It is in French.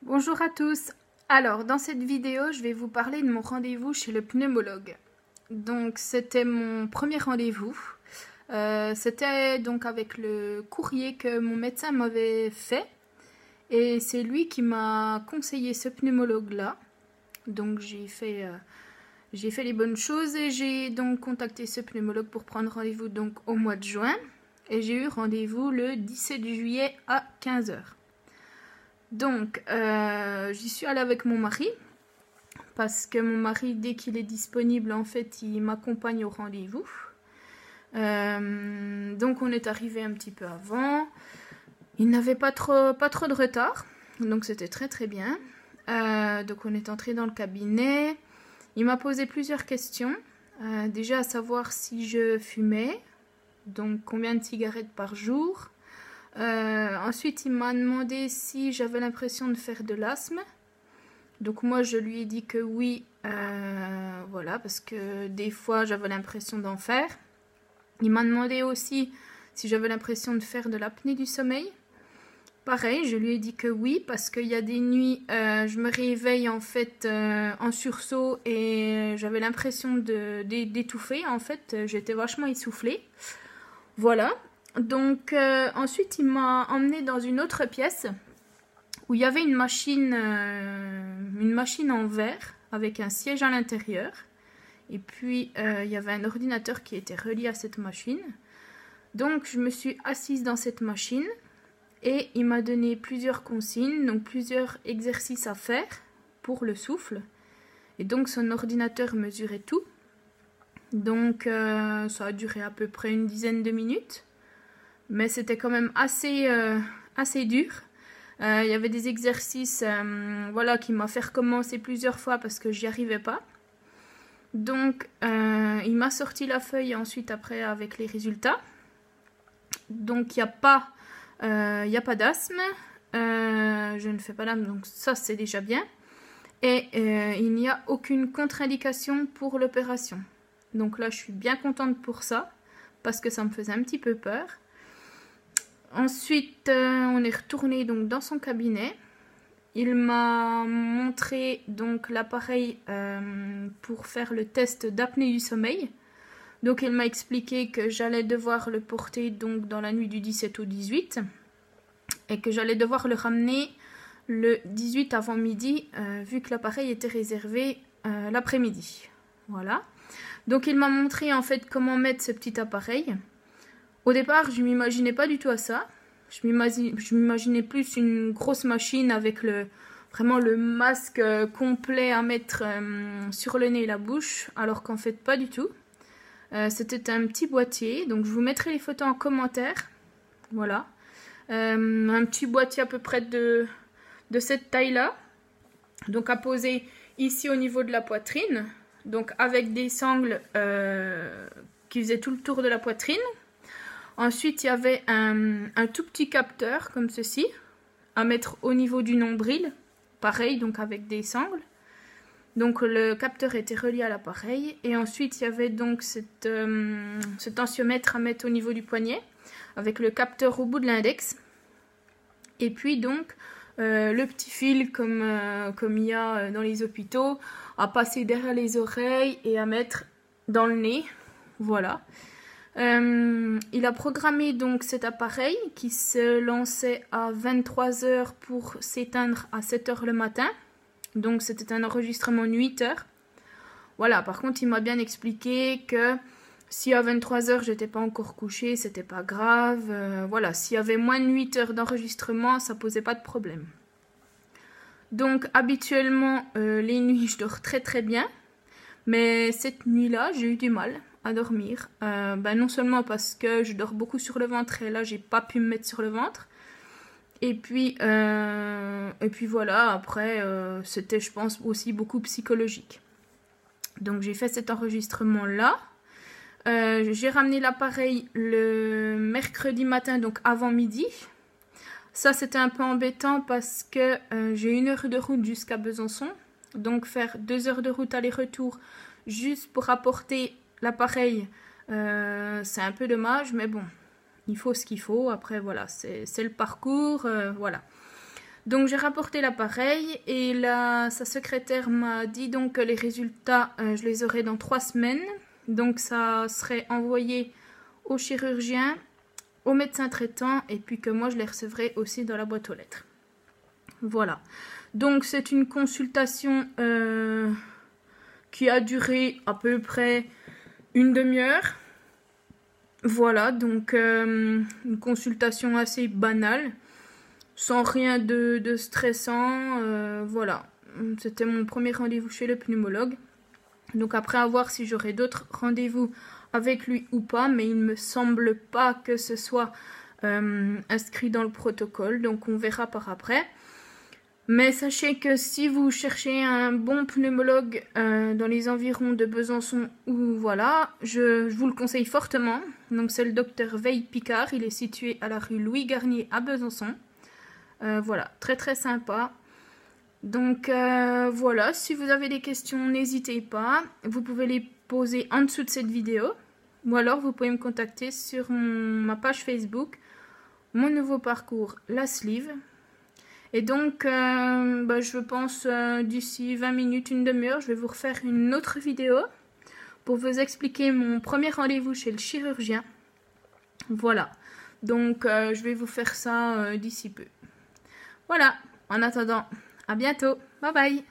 Bonjour à tous. Alors, dans cette vidéo, je vais vous parler de mon rendez-vous chez le pneumologue. Donc, c'était mon premier rendez-vous. C'était donc avec le courrier que mon médecin m'avait fait. Et c'est lui qui m'a conseillé ce pneumologue-là. Donc, j'ai fait les bonnes choses et j'ai donc contacté ce pneumologue pour prendre rendez-vous donc au mois de juin. Et j'ai eu rendez-vous le 17 juillet à 15 h. Donc, j'y suis allée avec mon mari, parce que mon mari, dès qu'il est disponible, en fait, il m'accompagne au rendez-vous. Donc, on est arrivé un petit peu avant. Il n'avait pas trop de retard, donc c'était très très bien. Donc, on est entré dans le cabinet. Il m'a posé plusieurs questions. Déjà, à savoir si je fumais, donc combien de cigarettes par jour. Ensuite, il m'a demandé si j'avais l'impression de faire de l'asthme. Donc moi, je lui ai dit que oui, voilà, parce que des fois, j'avais l'impression d'en faire. Il m'a demandé aussi si j'avais l'impression de faire de l'apnée du sommeil. Pareil, je lui ai dit que oui, parce qu'il y a des nuits, je me réveille en fait en sursaut et j'avais l'impression d'étouffer. En fait, j'étais vachement essoufflée. Voilà. Donc ensuite il m'a emmené dans une autre pièce où il y avait une machine en verre avec un siège à l'intérieur. Et puis il y avait un ordinateur qui était relié à cette machine. Donc je me suis assise dans cette machine et il m'a donné plusieurs consignes, donc plusieurs exercices à faire pour le souffle. Et donc son ordinateur mesurait tout. Donc ça a duré à peu près une dizaine de minutes. Mais c'était quand même assez dur. Il y avait des exercices voilà, qui m'a fait recommencer plusieurs fois parce que j'y arrivais pas. Donc, il m'a sorti la feuille ensuite après avec les résultats. Donc, il n'y a pas d'asthme. Je ne fais pas d'asthme, donc ça, c'est déjà bien. Et il n'y a aucune contre-indication pour l'opération. Donc là, je suis bien contente pour ça parce que ça me faisait un petit peu peur. Ensuite, on est retourné donc dans son cabinet. Il m'a montré donc l'appareil pour faire le test d'apnée du sommeil. Donc, il m'a expliqué que j'allais devoir le porter donc dans la nuit du 17 au 18 et que j'allais devoir le ramener le 18 avant midi vu que l'appareil était réservé l'après-midi. Voilà. Donc, il m'a montré en fait comment mettre ce petit appareil. Au départ, je ne m'imaginais pas du tout à ça. Je m'imaginais plus une grosse machine avec vraiment le masque complet à mettre sur le nez et la bouche, alors qu'en fait, pas du tout. C'était un petit boîtier, donc je vous mettrai les photos en commentaire. Voilà. Un petit boîtier à peu près de cette taille-là. Donc à poser ici au niveau de la poitrine. Donc avec des sangles qui faisaient tout le tour de la poitrine. Ensuite, il y avait un tout petit capteur comme ceci à mettre au niveau du nombril. Pareil, donc avec des sangles. Donc le capteur était relié à l'appareil. Et ensuite, il y avait donc ce tensiomètre à mettre au niveau du poignet avec le capteur au bout de l'index. Et puis donc le petit fil comme il y a dans les hôpitaux à passer derrière les oreilles et à mettre dans le nez. Voilà. Il a programmé donc cet appareil qui se lançait à 23 h pour s'éteindre à 7 h le matin. Donc c'était un enregistrement de 8 h. Voilà, par contre il m'a bien expliqué que si à 23 h j'étais pas encore couchée, c'était pas grave. Voilà, s'il y avait moins de 8 h d'enregistrement, ça posait pas de problème. Donc habituellement les nuits je dors très très bien. Mais cette nuit-là, j'ai eu du mal à dormir. Non seulement parce que je dors beaucoup sur le ventre et là, j'ai pas pu me mettre sur le ventre. Et puis voilà, après, c'était, je pense, aussi beaucoup psychologique. Donc, j'ai fait cet enregistrement-là. J'ai ramené l'appareil le mercredi matin, donc avant midi. Ça, c'était un peu embêtant parce que j'ai 1 heure de route jusqu'à Besançon. Donc faire 2 heures de route aller-retour juste pour apporter l'appareil, c'est un peu dommage, mais bon, il faut ce qu'il faut. Après, voilà, c'est le parcours, voilà. Donc j'ai rapporté l'appareil et sa secrétaire m'a dit donc que les résultats, je les aurai dans 3 semaines. Donc ça serait envoyé au chirurgien, au médecin traitant et puis que moi je les recevrai aussi dans la boîte aux lettres. Voilà. Donc c'est une consultation qui a duré à peu près une demi-heure. Voilà, donc une consultation assez banale, sans rien de stressant. Voilà, c'était mon premier rendez-vous chez le pneumologue. Donc après, à voir si j'aurai d'autres rendez-vous avec lui ou pas, mais il ne me semble pas que ce soit inscrit dans le protocole, donc on verra par après. Mais sachez que si vous cherchez un bon pneumologue dans les environs de Besançon ou voilà, je vous le conseille fortement. Donc c'est le docteur Veil-Picard, il est situé à la rue Louis Garnier à Besançon. Voilà, très très sympa. Donc voilà, si vous avez des questions, n'hésitez pas. Vous pouvez les poser en dessous de cette vidéo. Ou alors vous pouvez me contacter sur ma page Facebook, Mon Nouveau Parcours, la Sleeve. Et donc, je pense d'ici 20 minutes, une demi-heure, je vais vous refaire une autre vidéo pour vous expliquer mon premier rendez-vous chez le chirurgien. Voilà, donc je vais vous faire ça d'ici peu. Voilà, en attendant, à bientôt, bye bye.